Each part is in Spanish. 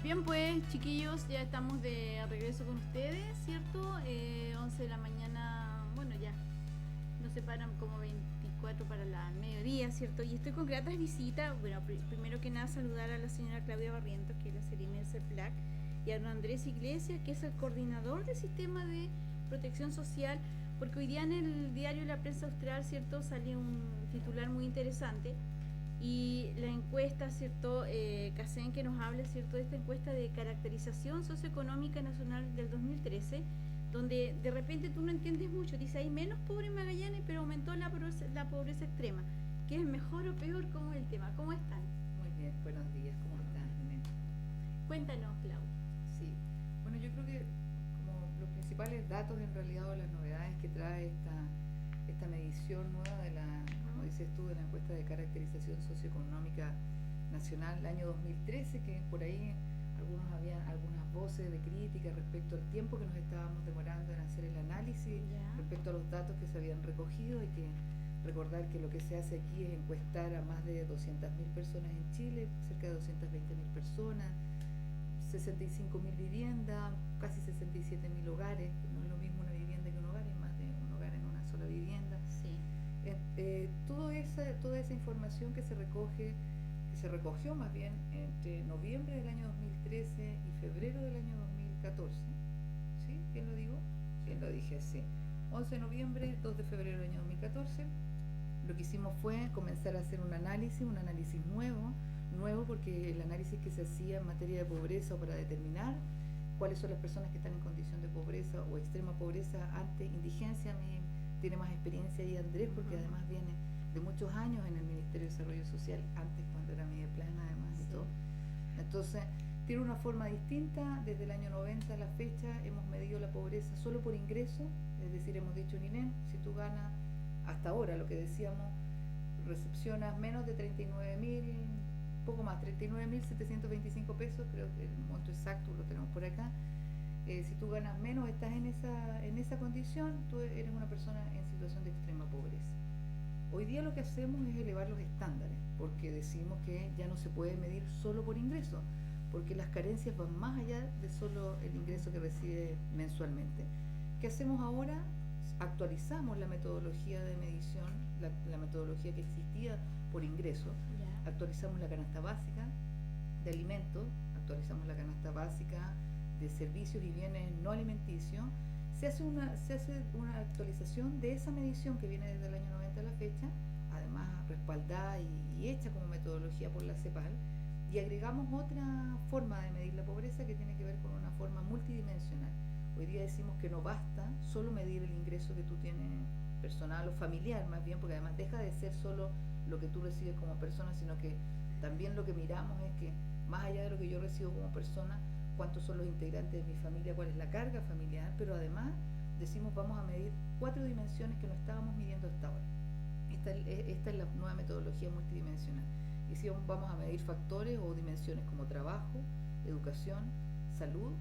Bien, pues chiquillos, ya estamos de regreso con ustedes, ¿cierto? 11 de la mañana, bueno, ya nos separan como 24 para la mediodía, ¿cierto? Y estoy con gratas visitas. Bueno, primero que nada saludar a la señora Claudia Barrientos, que es la Seremi del CEPLAC, y a don Andrés Iglesias, que es el coordinador del sistema de protección social, porque hoy día en el diario La Prensa Austral, ¿cierto?, sale un titular muy interesante. Y la encuesta, ¿cierto?, Casen, que nos habla, ¿cierto?, de esta encuesta de caracterización socioeconómica nacional del 2013, donde de repente tú no entiendes mucho. Dice, hay menos pobres en Magallanes, pero aumentó la pobreza extrema. ¿Qué es mejor o peor? ¿Cómo es el tema? ¿Cómo están? Muy bien, buenos días, ¿cómo estás, Jiménez? Cuéntanos, Clau. Sí, bueno, yo creo que como los principales datos en realidad o las novedades que trae esta medición nueva de la, como dices tú, de la encuesta de caracterización socioeconómica nacional del año 2013, que por ahí había algunas voces de crítica respecto al tiempo que nos estábamos demorando en hacer el análisis, respecto a los datos que se habían recogido. Hay que recordar que lo que se hace aquí es encuestar a más de 200.000 personas en Chile, cerca de 220.000 personas, 65.000 viviendas, casi 67.000 hogares. No es lo mismo una vivienda que un hogar, es más de un hogar en una sola vivienda. Sí. Toda esa información que se recogió más bien entre noviembre del año 2013 y febrero del año 2014. ¿Sí? ¿Quién lo digo? ¿Quién lo dije? Sí. 11 de noviembre, 2 de febrero del año 2014. Lo que hicimos fue comenzar a hacer un análisis nuevo porque el análisis que se hacía en materia de pobreza o para determinar cuáles son las personas que están en condición de pobreza o extrema pobreza ante indigencia. A mí tiene más experiencia ahí Andrés, porque además viene de muchos años en el Ministerio de Desarrollo Social, antes cuando era Mideplana además. Sí. Y todo. Entonces, tiene una forma distinta. Desde el año 90 a la fecha hemos medido la pobreza solo por ingreso, es decir, hemos dicho, Ninén, si tú ganas, hasta ahora lo que decíamos, recepcionas menos de 39.000, poco más, 39.725 pesos, creo que el monto exacto lo tenemos por acá. Si tú ganas menos, estás en esa condición, tú eres una persona en situación de extrema pobreza. Hoy día lo que hacemos es elevar los estándares, porque decimos que ya no se puede medir solo por ingreso, porque las carencias van más allá de solo el ingreso que recibe mensualmente. ¿Qué hacemos ahora? Actualizamos la metodología de medición, la metodología que existía por ingreso. Actualizamos la canasta básica de alimentos, actualizamos la canasta básica de servicios y bienes no alimenticios. Se hace una actualización de esa medición que viene desde el año 90 a la fecha, además respaldada y hecha como metodología por la CEPAL, y agregamos otra forma de medir la pobreza que tiene que ver con una forma multidimensional. Hoy día decimos que no basta solo medir el ingreso que tú tienes personal o familiar, más bien, porque además deja de ser solo lo que tú recibes como persona, sino que también lo que miramos es que más allá de lo que yo recibo como persona, cuántos son los integrantes de mi familia, cuál es la carga familiar, pero además decimos vamos a medir 4 dimensiones que no estábamos midiendo hasta ahora. Esta es la nueva metodología multidimensional. Y si vamos a medir factores o dimensiones como trabajo, educación, salud,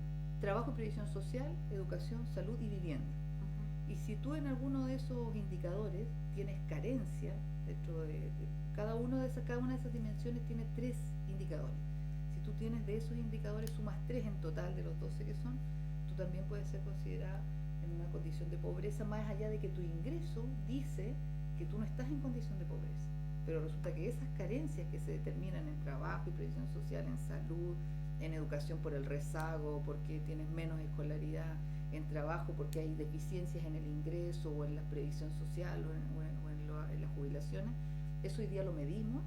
trabajo y previsión social, educación, salud y vivienda. Y si tú en alguno de esos indicadores tienes carencia, dentro de cada una de esas dimensiones tiene 3 indicadores. Si tú tienes de esos indicadores, sumas 3 en total de los 12 que son, tú también puedes ser considerada en una condición de pobreza, más allá de que tu ingreso dice que tú no estás en condición de pobreza. Pero resulta que esas carencias que se determinan en trabajo y previsión social, en salud, en educación por el rezago, porque tienes menos escolaridad, en trabajo porque hay deficiencias en el ingreso o en la previsión social o en las jubilaciones, eso hoy día lo medimos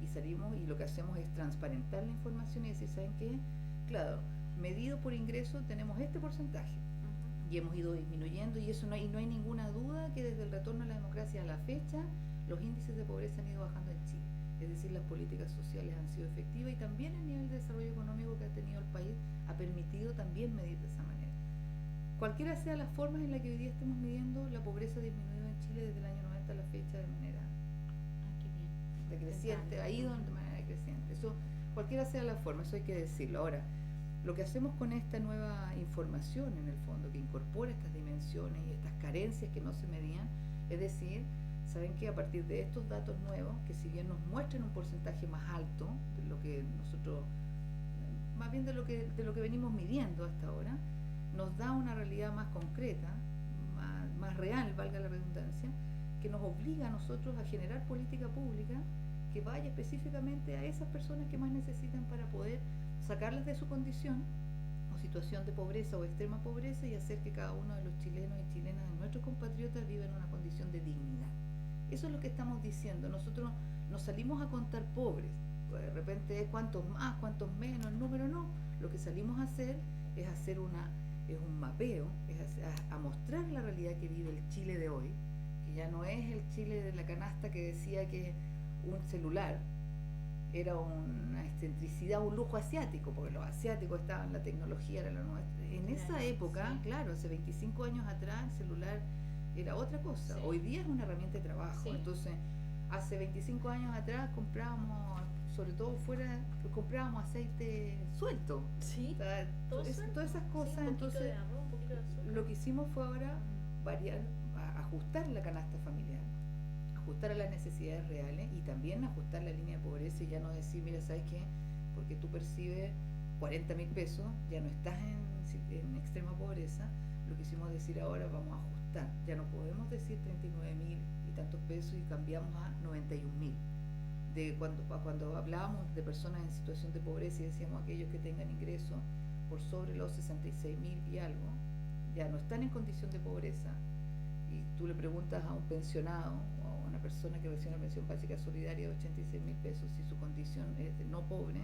y salimos y lo que hacemos es transparentar la información y decir, ¿saben qué? Claro, medido por ingreso tenemos este porcentaje y hemos ido disminuyendo, y eso no hay ninguna duda que desde el retorno a la democracia a la fecha los índices de pobreza han ido bajando en Chile. Es decir, las políticas sociales han sido efectivas y también el nivel de desarrollo económico que ha tenido el país ha permitido también medir de esa manera. Cualquiera sea las formas en las que hoy día estemos midiendo, la pobreza ha disminuido en Chile desde el año 90 a la fecha de manera decreciente, ha ido de manera decreciente. Eso, cualquiera sea la forma, eso hay que decirlo. Ahora, lo que hacemos con esta nueva información, en el fondo, que incorpora estas dimensiones y estas carencias que no se medían, es decir, saben que a partir de estos datos nuevos, que si bien nos muestran un porcentaje más alto de lo que nosotros, más bien de lo que venimos midiendo hasta ahora, nos da una realidad más concreta, más real, valga la redundancia, que nos obliga a nosotros a generar política pública que vaya específicamente a esas personas que más necesitan para poder sacarlas de su condición o situación de pobreza o extrema pobreza y hacer que cada uno de los chilenos y chilenas, de nuestros compatriotas, viva en una condición de dignidad. Eso es lo que estamos diciendo. Nosotros nos salimos a contar pobres, de repente cuántos más, cuántos menos, el número no. Lo que salimos a hacer es un mapeo, a mostrar la realidad que vive el Chile de hoy, que ya no es el Chile de la canasta que decía que un celular era una excentricidad, un lujo asiático, porque los asiáticos estaban, la tecnología era la nuestra. En esa época, sí. Claro, hace 25 años atrás el celular era otra cosa. Sí. Hoy día es una herramienta de trabajo. Sí. Entonces, hace 25 años atrás comprábamos, sobre todo fuera, comprábamos aceite suelto. Sí, O sea, todo suelto. todas esas cosas. Sí, un poquito Entonces, de arroz, un poquito de azúcar. lo que hicimos fue ahora variar, ajustar la canasta familiar, ajustar a las necesidades reales y también ajustar la línea de pobreza y ya no decir, mira, ¿sabes qué? Porque tú percibes 40.000 pesos, ya no estás en extrema pobreza. Lo que hicimos decir ahora, vamos a ajustar. Ya no podemos decir 39.000 y tantos pesos y cambiamos a 91.000. De cuando hablábamos de personas en situación de pobreza y decíamos aquellos que tengan ingresos por sobre los 66.000 y algo, ya no están en condición de pobreza. Y tú le preguntas a un pensionado o a una persona que recibe una pensión básica solidaria de 86.000 pesos si su condición es de no pobre,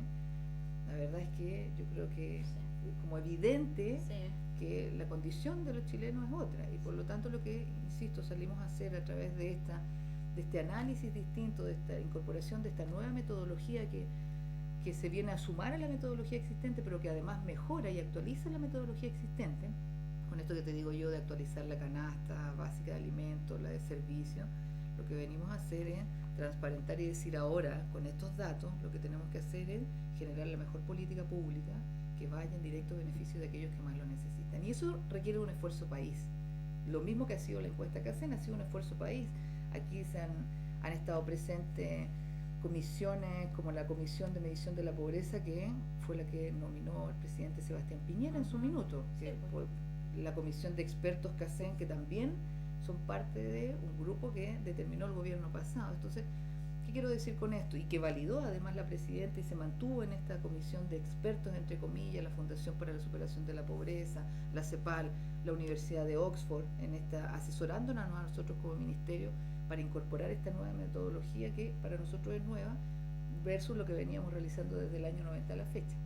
la verdad es que yo creo que es como evidente que la condición de los chilenos es otra, y por lo tanto lo que, insisto, salimos a hacer a través de este análisis distinto, de esta incorporación de esta nueva metodología que se viene a sumar a la metodología existente, pero que además mejora y actualiza la metodología existente. Con esto que te digo yo de actualizar la canasta básica de alimentos, la de servicios, lo que venimos a hacer es transparentar y decir ahora, con estos datos, lo que tenemos que hacer es generar la mejor política pública que vaya en directo beneficio de aquellos que más lo necesitan. Y eso requiere un esfuerzo país. Lo mismo que ha sido la encuesta CACEN, ha sido un esfuerzo país. Aquí se han estado presentes comisiones como la Comisión de Medición de la Pobreza, que fue la que nominó el presidente Sebastián Piñera en su minuto, que fue la Comisión de Expertos CACEN, que también son parte de un grupo que determinó el gobierno pasado. Entonces, ¿qué quiero decir con esto? Y que validó además la presidenta y se mantuvo en esta comisión de expertos, entre comillas, la Fundación para la Superación de la Pobreza, la CEPAL, la Universidad de Oxford, asesorándonos a nosotros como ministerio para incorporar esta nueva metodología que para nosotros es nueva versus lo que veníamos realizando desde el año 90 a la fecha.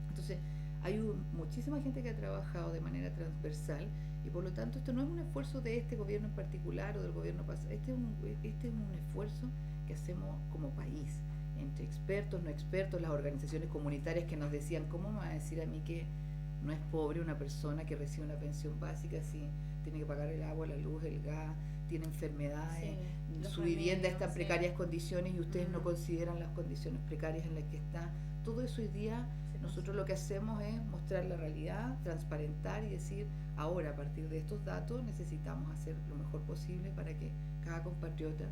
Entonces, hay muchísima gente que ha trabajado de manera transversal y por lo tanto esto no es un esfuerzo de este gobierno en particular o del gobierno pasado, este es un esfuerzo que hacemos como país, entre expertos, no expertos, las organizaciones comunitarias que nos decían, ¿cómo me va a decir a mí que no es pobre una persona que recibe una pensión básica si tiene que pagar el agua, la luz, el gas, tiene enfermedades, su vivienda está en precarias condiciones y ustedes no consideran las condiciones precarias en las que está? Todo eso hoy día nosotros lo que hacemos es mostrar la realidad, transparentar y decir, ahora a partir de estos datos necesitamos hacer lo mejor posible para que cada compatriota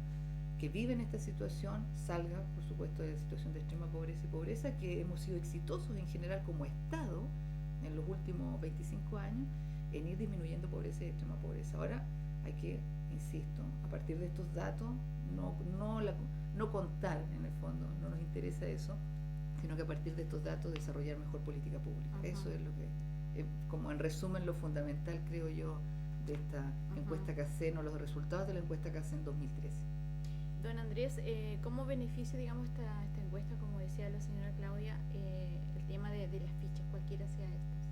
que vive en esta situación salga, por supuesto, de la situación de extrema pobreza y pobreza, que hemos sido exitosos en general como Estado en los últimos 25 años en ir disminuyendo pobreza y extrema pobreza. Ahora hay que, insisto, a partir de estos datos, no contar en el fondo, no nos interesa eso, sino que a partir de estos datos desarrollar mejor política pública. Eso es lo que, como en resumen, lo fundamental, creo yo, de esta encuesta CACEN o los resultados de la encuesta CACEN 2013. Don Andrés, ¿cómo beneficia, digamos, esta encuesta, como decía la señora Claudia, el tema de las fichas, cualquiera sea estas?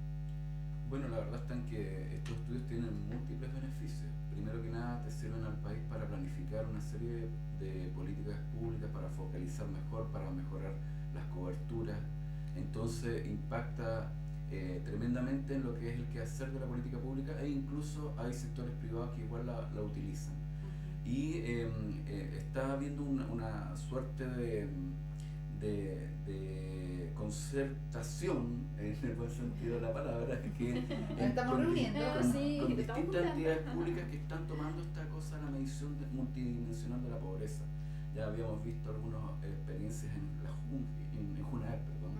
Bueno, la verdad está en que estos estudios tienen múltiples beneficios. Primero que nada, te sirven al país para planificar una serie de políticas públicas, para focalizar mejor, para mejorar las coberturas. Entonces impacta tremendamente en lo que es el quehacer de la política pública, e incluso hay sectores privados que igual la utilizan. Y está habiendo una suerte de concertación, en el buen sentido de la palabra, que estamos reuniendo con distintas entidades públicas que están tomando esta cosa, la medición multidimensional de la pobreza. Ya habíamos visto algunas experiencias en la JUNAEP, perdón.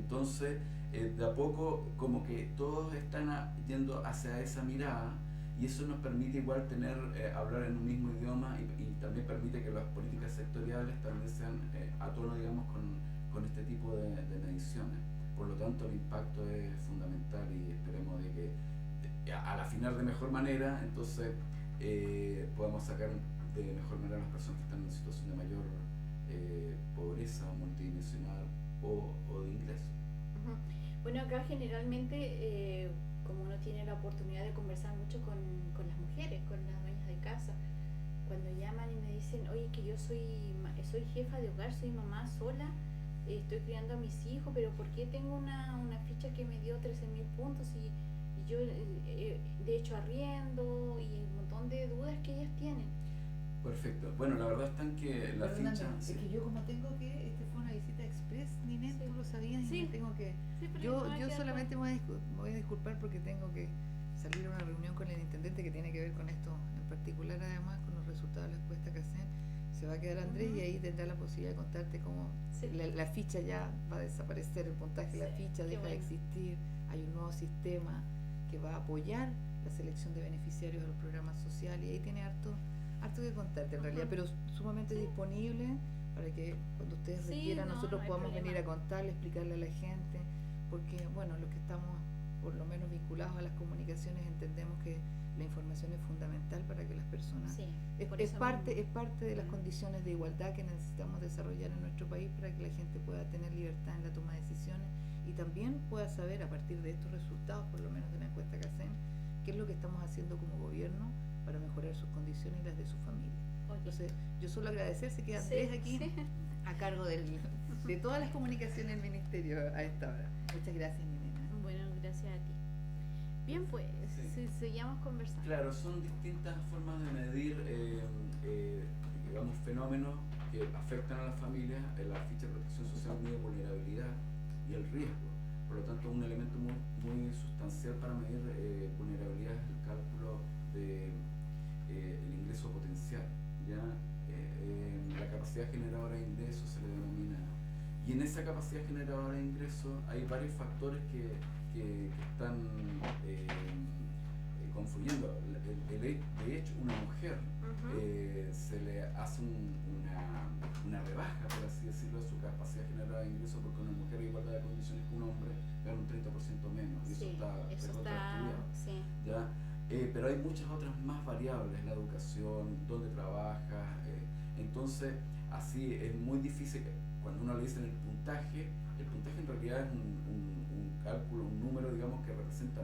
Entonces, de a poco, como que todos están yendo hacia esa mirada, y eso nos permite igual hablar en un mismo idioma, y también permite que las políticas sectoriales también sean a tono, digamos, con este tipo de mediciones. Por lo tanto, el impacto es fundamental, y esperemos de que al afinar de mejor manera, entonces podamos sacar de mejor manera a las personas que están en situación de mayor pobreza multidimensional o de ingreso. Bueno, acá generalmente, como uno tiene la oportunidad de conversar mucho con las mujeres, con las dueñas de casa, cuando llaman y me dicen, oye, que yo soy jefa de hogar, soy mamá sola, estoy criando a mis hijos, pero ¿por qué tengo una ficha que me dio 13.000 puntos y yo de hecho arriendo, y un montón de dudas que ellas tienen? Perfecto. Bueno, la verdad está en que la Perdóname, ficha... es que yo como tengo que, fue una visita express, Ninette, Sí. tú lo sabías, y Sí. me tengo que... Sí, pero Yo no me queda solamente me voy a disculpar porque tengo que salir a una reunión con el intendente que tiene que ver con esto en particular, además con los resultados de la encuesta que hacen. Se va a quedar Andrés y ahí tendrá la posibilidad de contarte cómo Sí. la ficha ya va a desaparecer, el puntaje de la Sí, ficha qué deja de bueno. existir, hay un nuevo sistema que va a apoyar la selección de beneficiarios de los programas sociales, y ahí tiene harto que contarte en realidad, pero sumamente disponible para que cuando ustedes Sí, requieran no, nosotros no hay podamos problema. venir a contarle, explicarle a la gente, porque bueno, los que estamos por lo menos vinculados a las comunicaciones entendemos que la información es fundamental para que las personas Sí, es por eso parte mismo. de las condiciones de igualdad que necesitamos desarrollar en nuestro país para que la gente pueda tener libertad en la toma de decisiones y también pueda saber a partir de estos resultados, por lo menos de la encuesta que hacen, qué es lo que estamos haciendo como gobierno para mejorar sus condiciones y las de su familia. Oye. Entonces, yo solo agradecer, se queda Andrés aquí a cargo de todas las comunicaciones del ministerio a esta hora. Muchas gracias, Ninena. Bueno, gracias a ti. Bien, pues, seguimos conversando. Claro, son distintas formas de medir, digamos, fenómenos que afectan a las familias. La ficha de protección social mide vulnerabilidad y el riesgo. Por lo tanto, un elemento muy sustancial para medir vulnerabilidad es el cálculo del ingreso potencial. ¿Ya? La capacidad generadora de ingresos se le denomina. Y en esa capacidad generadora de ingresos hay varios factores que están confluyendo. De hecho, una mujer se le hace una rebaja, por así decirlo, de su capacidad generadora de ingresos, porque una mujer en igualdad de condiciones que un hombre gana un 30% menos, y Sí, eso está estudiado. sí. ¿Ya? Pero hay muchas otras más variables, la educación, dónde trabajas, entonces así es muy difícil. Cuando uno le dice el puntaje en realidad es un cálculo, un número, digamos, que representa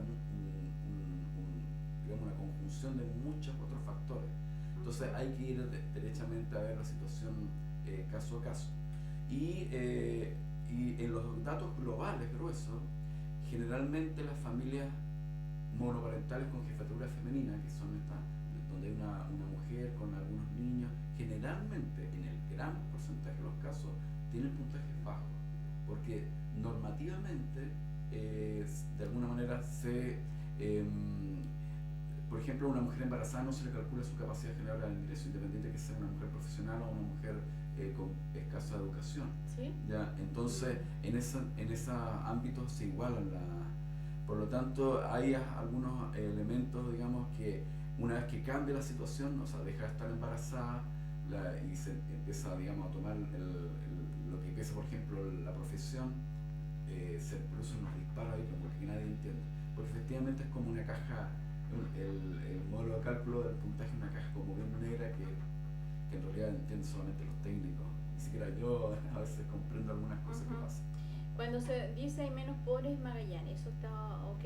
digamos, una conjunción de muchos otros factores. Entonces hay que ir derechamente a ver la situación caso a caso. Y en los datos globales gruesos, generalmente las familias monoparentales con jefatura femenina, que son estas, donde hay una mujer con algunos niños, generalmente en el gran porcentaje de los casos tienen puntajes bajos, porque normativamente de alguna manera por ejemplo, a una mujer embarazada no se le calcula su capacidad generadora de ingreso, independiente que sea una mujer profesional o una mujer con escasa educación. ¿Sí? ¿Ya? Entonces, en esos ámbitos se igualan por lo tanto, hay algunos elementos, digamos, que una vez que cambia la situación, o sea, deja de estar embarazada y se empieza, digamos, a tomar lo que empieza, por ejemplo, la profesión, se producen unos disparos ahí como que nadie entiende. Porque efectivamente es como una caja, el modelo de cálculo del puntaje es una caja como bien negra que en realidad entienden solamente los técnicos. Ni siquiera yo a veces comprendo algunas cosas que pasan. Cuando se dice hay menos pobres en Magallanes, eso está ok,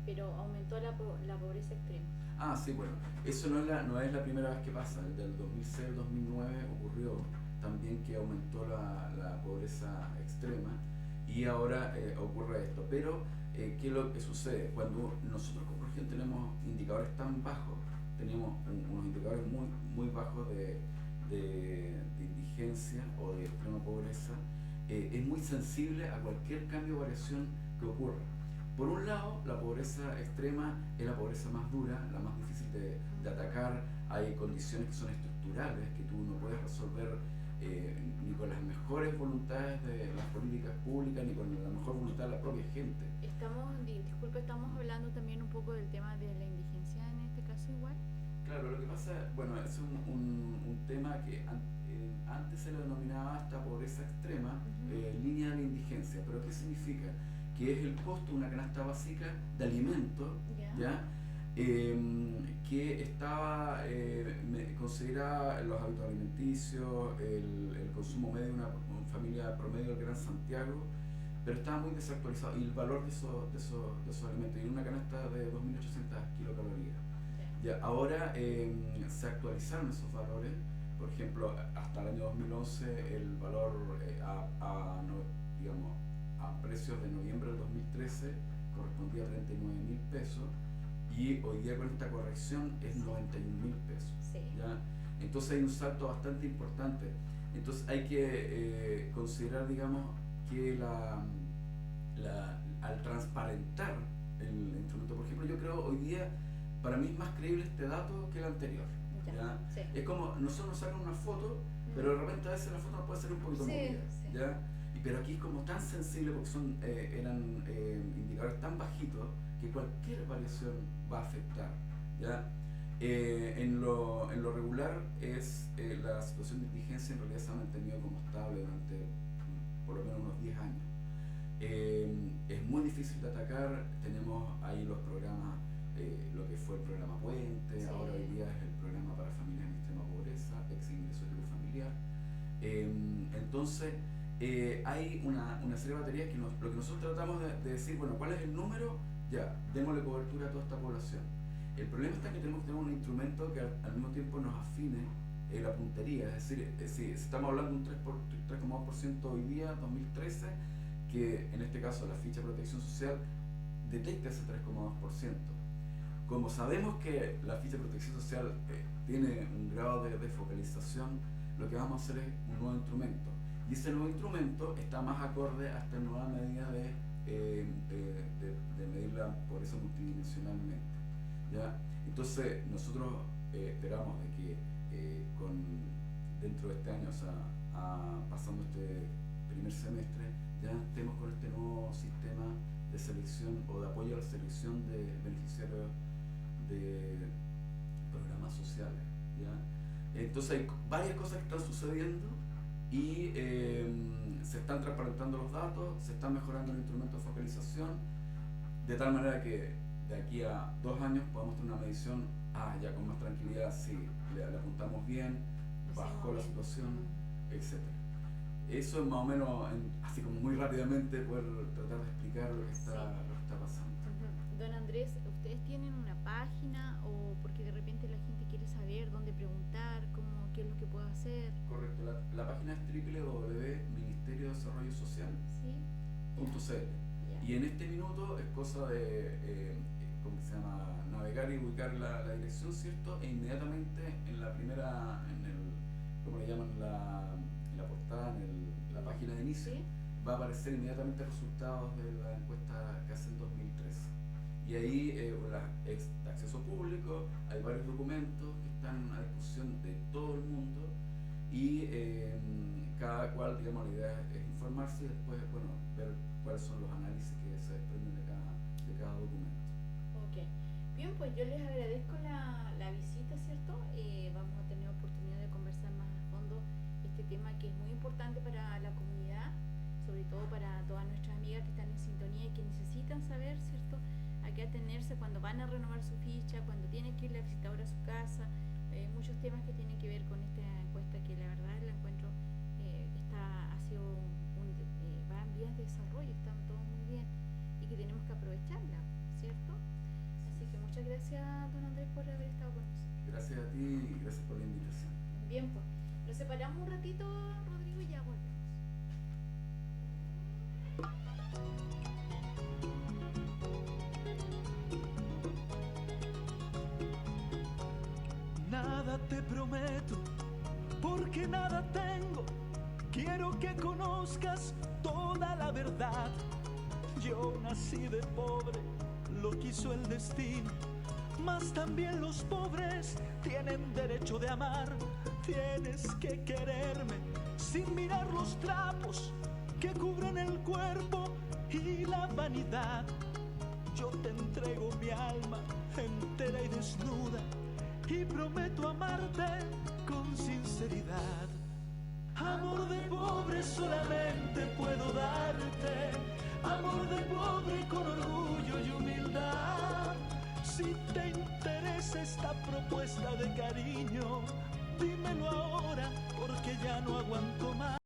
pero aumentó la pobreza extrema. Ah, sí, bueno, eso no es la primera vez que pasa. Del 2006 al 2009 ocurrió también que aumentó la pobreza extrema y ahora ocurre esto. Pero, ¿qué es lo que sucede? Cuando nosotros como región tenemos indicadores tan bajos, tenemos unos indicadores muy bajos de indigencia o de extrema pobreza, es muy sensible a cualquier cambio o variación que ocurra. Por un lado, la pobreza extrema es la pobreza más dura, la más difícil de atacar. Hay condiciones que son estructurales, que tú no puedes resolver ni con las mejores voluntades de las políticas públicas, ni con la mejor voluntad de la propia gente. Estamos hablando también un poco del tema de la indigencia en este caso igual. Claro, lo que pasa, bueno, es un tema que antes se lo denominaba esta pobreza extrema, línea de la indigencia. ¿Pero qué significa? Que es el costo de una canasta básica de alimentos, ¿ya? Que estaba consideraba los hábitos alimenticios, el consumo medio de una familia promedio del Gran Santiago, pero estaba muy desactualizado, y el valor de esos alimentos, y una canasta de 2.800 kilocalorías. Ya, ahora se actualizaron esos valores. Por ejemplo, hasta el año 2011 el valor a precios de noviembre del 2013 correspondía a 39.000 pesos, y hoy día con esta corrección es 91.000 pesos. Sí. ¿Ya? Entonces hay un salto bastante importante. Entonces hay que considerar, digamos, que al transparentar el instrumento, por ejemplo, yo creo hoy día, para mí es más creíble este dato que el anterior. ¿Ya? Sí. Es como nosotros nos sacan una foto, pero de repente a veces la foto nos puede ser un poquito movida, ¿ya? Pero aquí es como tan sensible, porque eran indicadores tan bajitos que cualquier variación va a afectar, ¿ya? En lo regular es la situación de indigencia en realidad se ha mantenido como estable durante por lo menos unos 10 años. Es muy difícil de atacar. Tenemos ahí los programas, lo que fue el programa Puente, sí. Ahora hoy día es el programa para familias en extrema pobreza, ex ingreso familiar. Entonces hay una serie de baterías que lo que nosotros tratamos de decir, bueno, ¿cuál es el número? Ya, démosle cobertura a toda esta población. El problema está que tenemos que tener un instrumento que al mismo tiempo nos afine la puntería, es decir, si estamos hablando de un 3,2% hoy día, 2013, que en este caso la ficha de protección social detecta ese 3,2%. Como sabemos que la ficha de protección social tiene un grado de focalización, lo que vamos a hacer es un nuevo instrumento. Y ese nuevo instrumento está más acorde a esta nueva medida de medir la pobreza multidimensionalmente, ¿ya? Entonces nosotros esperamos de que dentro de este año, o sea, pasando este primer semestre, ya estemos con este nuevo sistema de selección o de apoyo a la selección de beneficiarios de programas sociales, ¿ya? Entonces hay varias cosas que están sucediendo y se están transparentando los datos, se están mejorando los instrumentos de focalización, de tal manera que de aquí a 2 años podamos tener una medición, ya con más tranquilidad, si le apuntamos bien, bajó la situación, etc. Eso es más o menos, así como muy rápidamente, poder tratar de explicar lo que está pasando. Don Andrés, ¿ustedes tienen una página o porque de repente la gente quiere saber dónde preguntar, qué es lo que puedo hacer? Correcto, la página es www.ministeriodesarrollosocial.cl. Y en este minuto es cosa de navegar y ubicar la dirección, ¿cierto? E inmediatamente en la primera, ¿cómo le llaman? La portada, en la página de inicio, ¿sí? Va a aparecer inmediatamente resultados de la encuesta que hace en 2013. Y ahí es de acceso público, hay varios documentos que están a disposición de todo el mundo y cada cual, digamos, la idea es informarse y después, bueno, ver cuáles son los análisis que se desprenden de cada documento. Ok, bien, pues yo les agradezco la visita, ¿cierto? Vamos a tener oportunidad de conversar más a fondo este tema que es muy importante para la comunidad, sobre todo para todas nuestras amigas que están en sintonía y que necesitan saber, ¿cierto?, a qué atenerse cuando van a renovar su ficha, cuando tienen que ir la visitadora a su casa, muchos temas que tienen que ver con esta encuesta que la verdad la encuentro va en vías de desarrollo, está todo muy bien y que tenemos que aprovecharla, ¿cierto? Así que muchas gracias, don Andrés, por haber estado con nosotros. Gracias a ti y gracias por la invitación. Bien, pues nos separamos un ratito, Rodrigo, y ya volvemos. Nada te prometo, porque nada tengo. Quiero que conozcas toda la verdad. Yo nací de pobre, lo quiso el destino. Mas también los pobres tienen derecho de amar. Tienes que quererme sin mirar los trapos que cubren el cuerpo y la vanidad. Yo te entrego mi alma entera y desnuda y prometo amarte con sinceridad. Amor de pobre solamente puedo darte, amor de pobre con orgullo y humildad. Si te interesa esta propuesta de cariño, dímelo ahora porque ya no aguanto más.